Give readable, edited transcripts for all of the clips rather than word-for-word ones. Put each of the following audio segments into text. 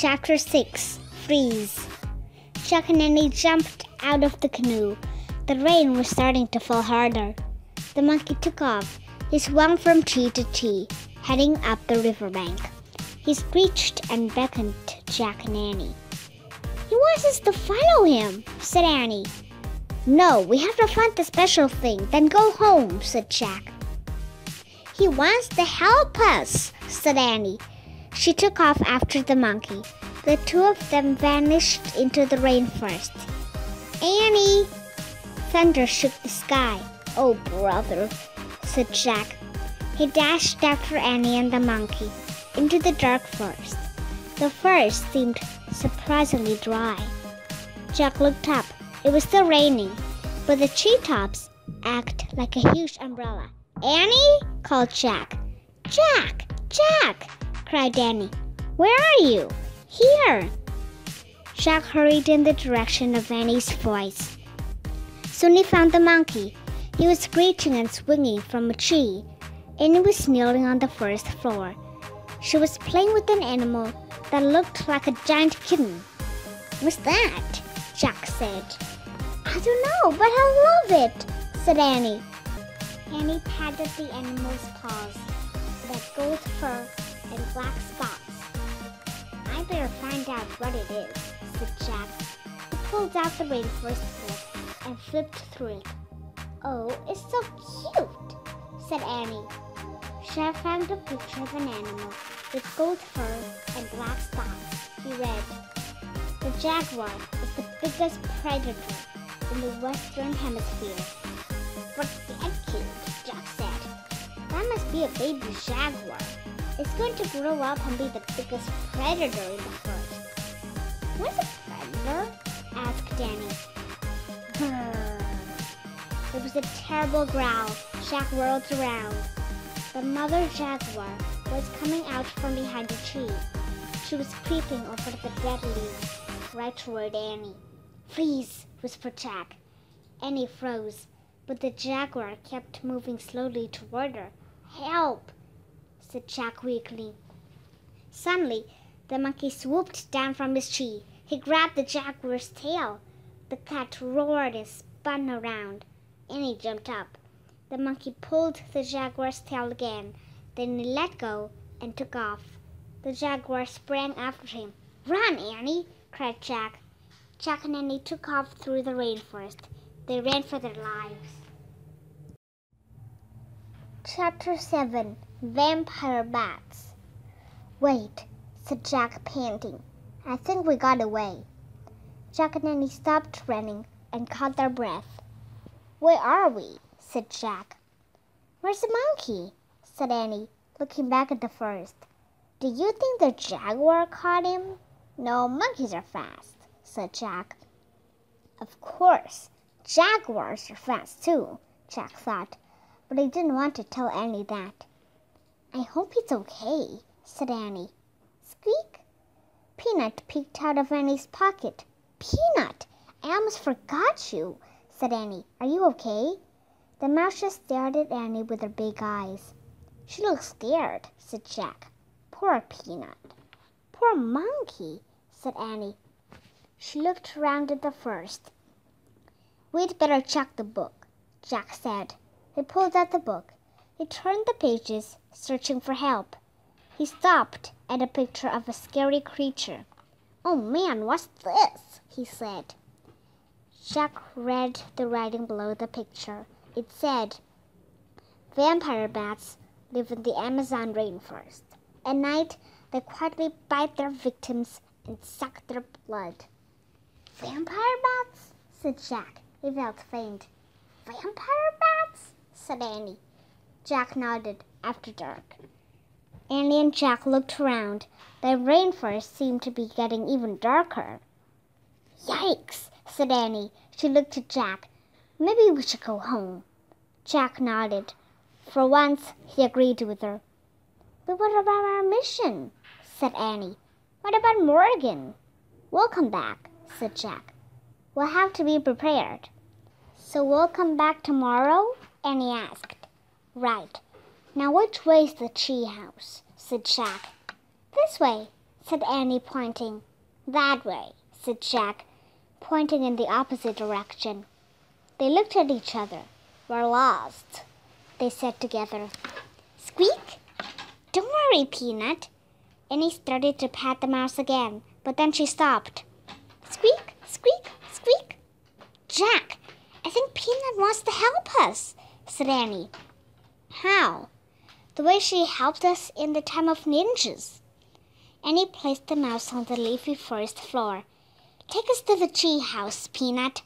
Chapter 6, Freeze. Jack and Annie jumped out of the canoe. The rain was starting to fall harder. The monkey took off. He swung from tree to tree, heading up the riverbank. He screeched and beckoned to Jack and Annie. "He wants us to follow him," said Annie. "No, we have to find the special thing, then go home," said Jack. "He wants to help us," said Annie. She took off after the monkey. The two of them vanished into the rainforest. "Annie!" Thunder shook the sky. "Oh, brother," said Jack. He dashed after Annie and the monkey into the dark forest. The forest seemed surprisingly dry. Jack looked up. It was still raining, but the treetops acted like a huge umbrella. "Annie!" called Jack. "Jack! Jack!" cried Annie. "Where are you?" "Here!" Jack hurried in the direction of Annie's voice. Soon he found the monkey. He was screeching and swinging from a tree. Annie was kneeling on the forest floor. She was playing with an animal that looked like a giant kitten. "What's that?" Jack said. "I don't know, but I love it," said Annie. Annie patted the animal's paws. It had gold fur and black spots. "I better find out what it is," said Jack. He pulled out the rainforest book and flipped through it. "Oh, it's so cute," said Annie. Jack found a picture of an animal with gold fur and black spots. He read, "The jaguar is the biggest predator in the Western Hemisphere." "What's that cute?" Jack said. "That must be a baby jaguar. It's going to grow up and be the biggest predator in the forest." "What's a predator?" asked Annie. There was a terrible growl. Jack whirled around. The mother jaguar was coming out from behind a tree. She was creeping over the dead leaves right toward Annie. "Freeze!" whispered Jack. Annie froze, but the jaguar kept moving slowly toward her. "Help!" said Jack weakly. Suddenly, the monkey swooped down from his tree. He grabbed the jaguar's tail. The cat roared and spun around. Annie jumped up. The monkey pulled the jaguar's tail again. Then he let go and took off. The jaguar sprang after him. "Run, Annie!" cried Jack. Jack and Annie took off through the rainforest. They ran for their lives. Chapter 7, Vampire Bats. "Wait," said Jack, panting. "I think we got away." Jack and Annie stopped running and caught their breath. "Where are we?" said Jack. "Where's the monkey?" said Annie, looking back at the forest. "Do you think the jaguar caught him?" "No, monkeys are fast," said Jack. Of course, jaguars are fast too, Jack thought, but he didn't want to tell Annie that. "I hope he's okay," said Annie. Squeak! Peanut peeked out of Annie's pocket. "Peanut, I almost forgot you," said Annie. "Are you okay?" The mouse just stared at Annie with her big eyes. "She looks scared," said Jack. "Poor Peanut." "Poor monkey," said Annie. She looked around at the forest. "We'd better check the book," Jack said. He pulled out the book. He turned the pages, searching for help. He stopped at a picture of a scary creature. "Oh man, what's this?" he said. Jack read the writing below the picture. It said, "Vampire bats live in the Amazon rainforest. At night, they quietly bite their victims and suck their blood." "Vampire bats?" said Jack. He felt faint. "Vampire bats?" said Annie. Jack nodded. After dark. Annie and Jack looked around. The rainforest seemed to be getting even darker. "Yikes!" said Annie. She looked at Jack. "Maybe we should go home." Jack nodded. For once, he agreed with her. "But what about our mission?" said Annie. "What about Morgan?" "We'll come back," said Jack. "We'll have to be prepared." "So we'll come back tomorrow?" Annie asked. "Right. Now which way is the tree house?" said Jack. "This way," said Annie, pointing. That way, said Jack, pointing in the opposite direction. They looked at each other. We're lost, they said together. Squeak! Don't worry, Peanut. Annie started to pat the mouse again, but then she stopped. Squeak, squeak, squeak. Jack, I think Peanut wants to help us, said Annie. How? The way she helped us in the time of ninjas. Annie placed the mouse on the leafy forest floor. Take us to the tree house, Peanut.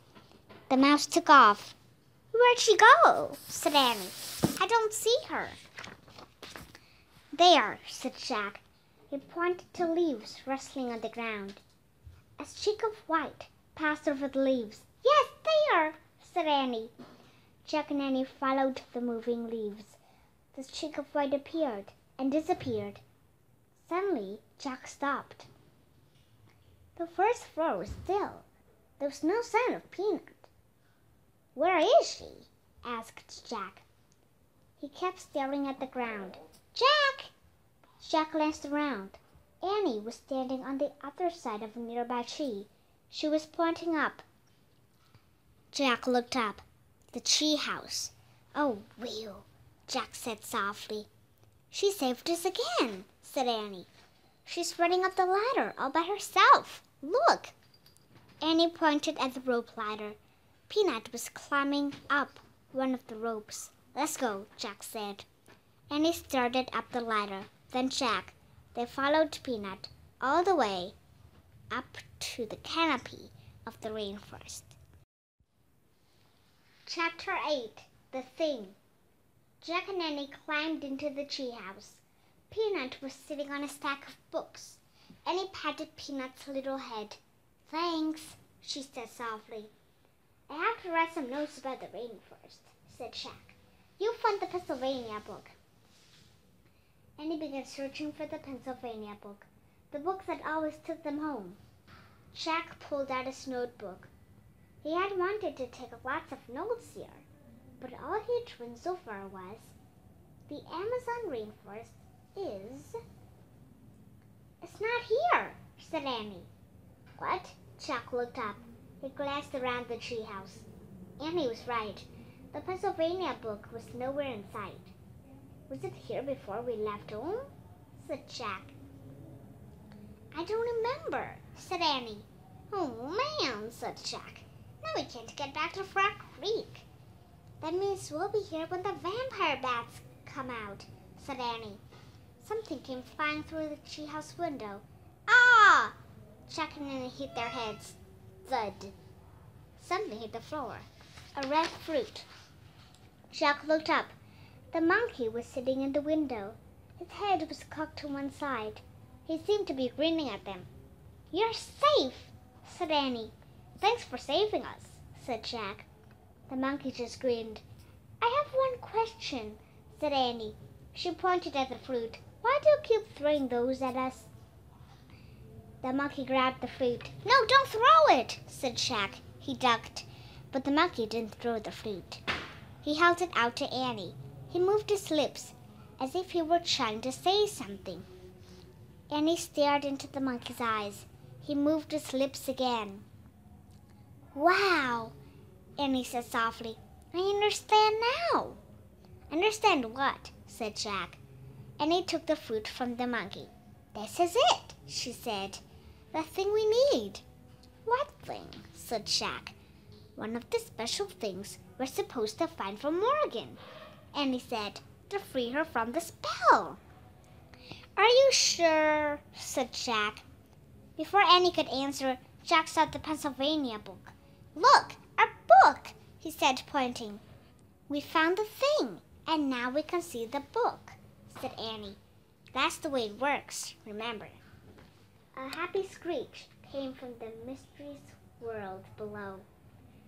The mouse took off. Where'd she go? Said Annie. I don't see her. There, said Jack. He pointed to leaves rustling on the ground. A streak of white passed over the leaves. Yes, there, said Annie. Jack and Annie followed the moving leaves. The streak of white appeared and disappeared. Suddenly, Jack stopped. The first floor was still. There was no sign of Peanut. Where is she? Asked Jack. He kept staring at the ground. Jack! Jack glanced around. Annie was standing on the other side of a nearby tree. She was pointing up. Jack looked up. The tree house. Oh, whew, Jack said softly. She saved us again, said Annie. She's running up the ladder all by herself. Look! Annie pointed at the rope ladder. Peanut was climbing up one of the ropes. Let's go, Jack said. Annie started up the ladder, then Jack. They followed Peanut all the way up to the canopy of the rainforest. Chapter 8. The Thing. Jack and Annie climbed into the treehouse. Peanut was sitting on a stack of books. Annie patted Peanut's little head. Thanks, she said softly. I have to write some notes about the rainforest, said Jack. You find the Pennsylvania book. Annie began searching for the Pennsylvania book, the book that always took them home. Jack pulled out his notebook. He had wanted to take lots of notes here, but all he had written so far was, the Amazon rainforest is... It's not here, said Annie. What? Jack looked up. He glanced around the treehouse. Annie was right. The Pennsylvania book was nowhere in sight. Was it here before we left home? Said Jack. I don't remember, said Annie. Oh, man, said Jack. Now we can't get back to Frog Creek. That means we'll be here when the vampire bats come out, said Annie. Something came flying through the treehouse window. Ah! Jack and Annie hit their heads. Thud. Something hit the floor. A red fruit. Jack looked up. The monkey was sitting in the window. His head was cocked to one side. He seemed to be grinning at them. You're safe, said Annie. Thanks for saving us, said Jack. The monkey just grinned. I have one question, said Annie. She pointed at the fruit. Why do you keep throwing those at us? The monkey grabbed the fruit. No, don't throw it, said Jack. He ducked, but the monkey didn't throw the fruit. He held it out to Annie. He moved his lips as if he were trying to say something. Annie stared into the monkey's eyes. He moved his lips again. Wow, Annie said softly. I understand now. Understand what? Said Jack. Annie took the fruit from the monkey. This is it, she said. The thing we need. What thing? Said Jack. One of the special things we're supposed to find for Morgan. Annie said, to free her from the spell. Are you sure? Said Jack. Before Annie could answer, Jack saw the Pennsylvania book. Look, our book, he said, pointing. We found the thing, and now we can see the book, said Annie. That's the way it works, remember. A happy screech came from the mystery's world below.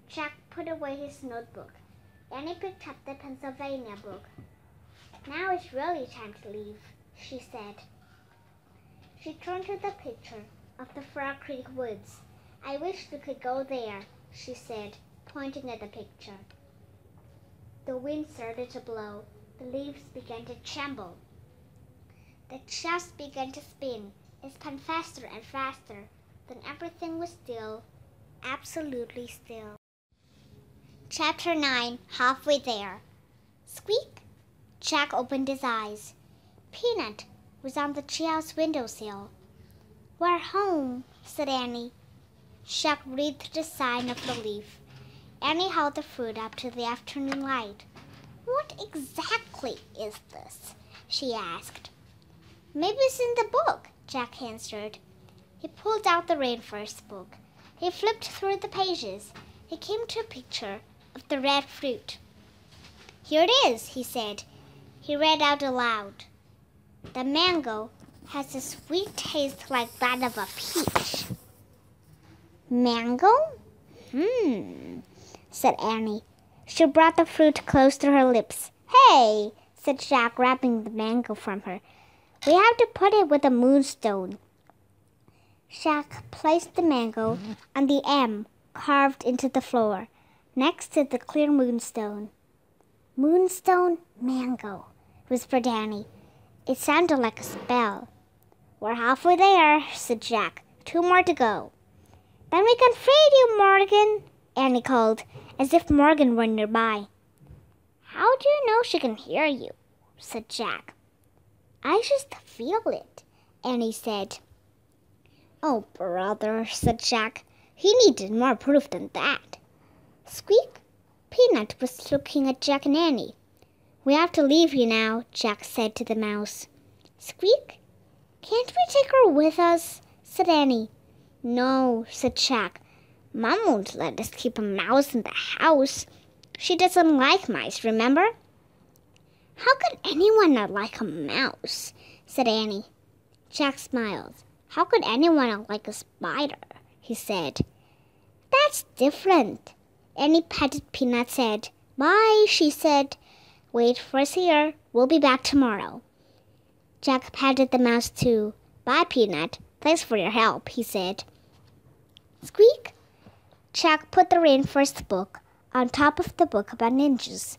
Jack put away his notebook. Annie picked up the Pennsylvania book. Now it's really time to leave, she said. She turned to the picture of the Frog Creek woods. I wish we could go there, she said, pointing at the picture. The wind started to blow. The leaves began to tremble. The chest began to spin. It spun faster and faster. Then everything was still, absolutely still. Chapter 9, halfway there. Squeak! Jack opened his eyes. Peanut was on the treehouse windowsill. "We're home," said Annie. Jack breathed a sigh of relief. Annie held the fruit up to the afternoon light. "What exactly is this?" she asked. "Maybe it's in the book," Jack answered. He pulled out the rainforest book. He flipped through the pages. He came to a picture of the red fruit. "Here it is," he said. He read out aloud. "The mango has a sweet taste like that of a peach." "Mango? Said Annie. She brought the fruit close to her lips. "Hey," said Jack, grabbing the mango from her. "We have to put it with a moonstone." Jack placed the mango on the M carved into the floor, next to the clear moonstone. "Moonstone mango," whispered Annie. It sounded like a spell. "We're halfway there," said Jack. "2 more to go." "Then we can feed you, Morgan," Annie called, as if Morgan were nearby. "How do you know she can hear you?" said Jack. "I just feel it," Annie said. "Oh, brother," said Jack. "He needed more proof than that." Squeak! Peanut was looking at Jack and Annie. "We have to leave you now," Jack said to the mouse. "Squeak! Can't we take her with us?" said Annie. "No," said Jack. "Mom won't let us keep a mouse in the house. She doesn't like mice, remember?" "How could anyone not like a mouse?" said Annie. Jack smiled. "How could anyone not like a spider?" he said. "That's different." Annie patted Peanut's head. "Bye," she said. "Wait for us here. We'll be back tomorrow." Jack patted the mouse too. "Bye, Peanut. Thanks for your help," he said. Squeak! Jack put the rainforest book on top of the book about ninjas.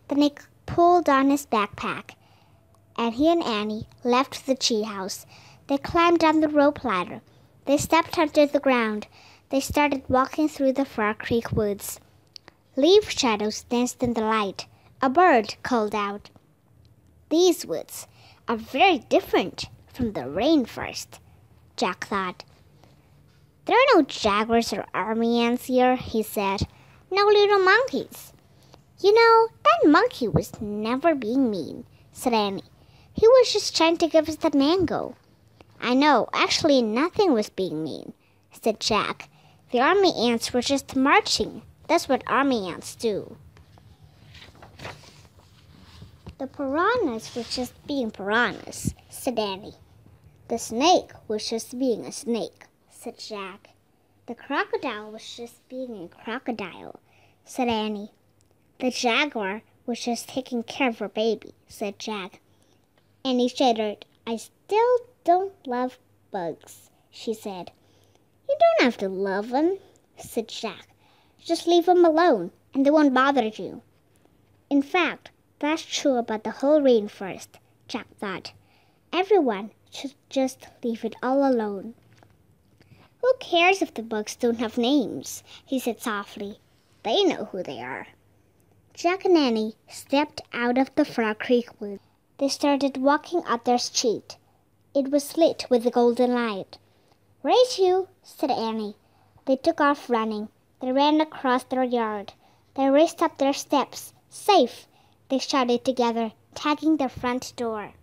Then he pulled on his backpack, and he and Annie left the tree house. They climbed down the rope ladder. They stepped under the ground. They started walking through the Far Creek woods. Leaf shadows danced in the light. A bird called out. "These woods are very different from the rainforest," Jack thought. "There are no jaguars or army ants here," he said. "No little monkeys." "You know, that monkey was never being mean," said Annie. "He was just trying to give us the mango." "I know, actually nothing was being mean," said Jack. "The army ants were just marching. That's what army ants do." "The piranhas were just being piranhas," said Annie. "The snake was just being a snake," said Jack. "The crocodile was just being a crocodile," said Annie. "The jaguar was just taking care of her baby," said Jack. Annie shuddered. "I still don't love bugs," she said. "You don't have to love them," said Jack. "Just leave them alone, and they won't bother you." In fact, that's true about the whole rainforest, Jack thought. Everyone should just leave it all alone. "Who cares if the bugs don't have names?" he said softly. "They know who they are." Jack and Annie stepped out of the Far Creek woods. They started walking up their street. It was lit with a golden light. "Race you," said Annie. They took off running. They ran across their yard. They raced up their steps. "Safe!" they shouted together, tagging their front door.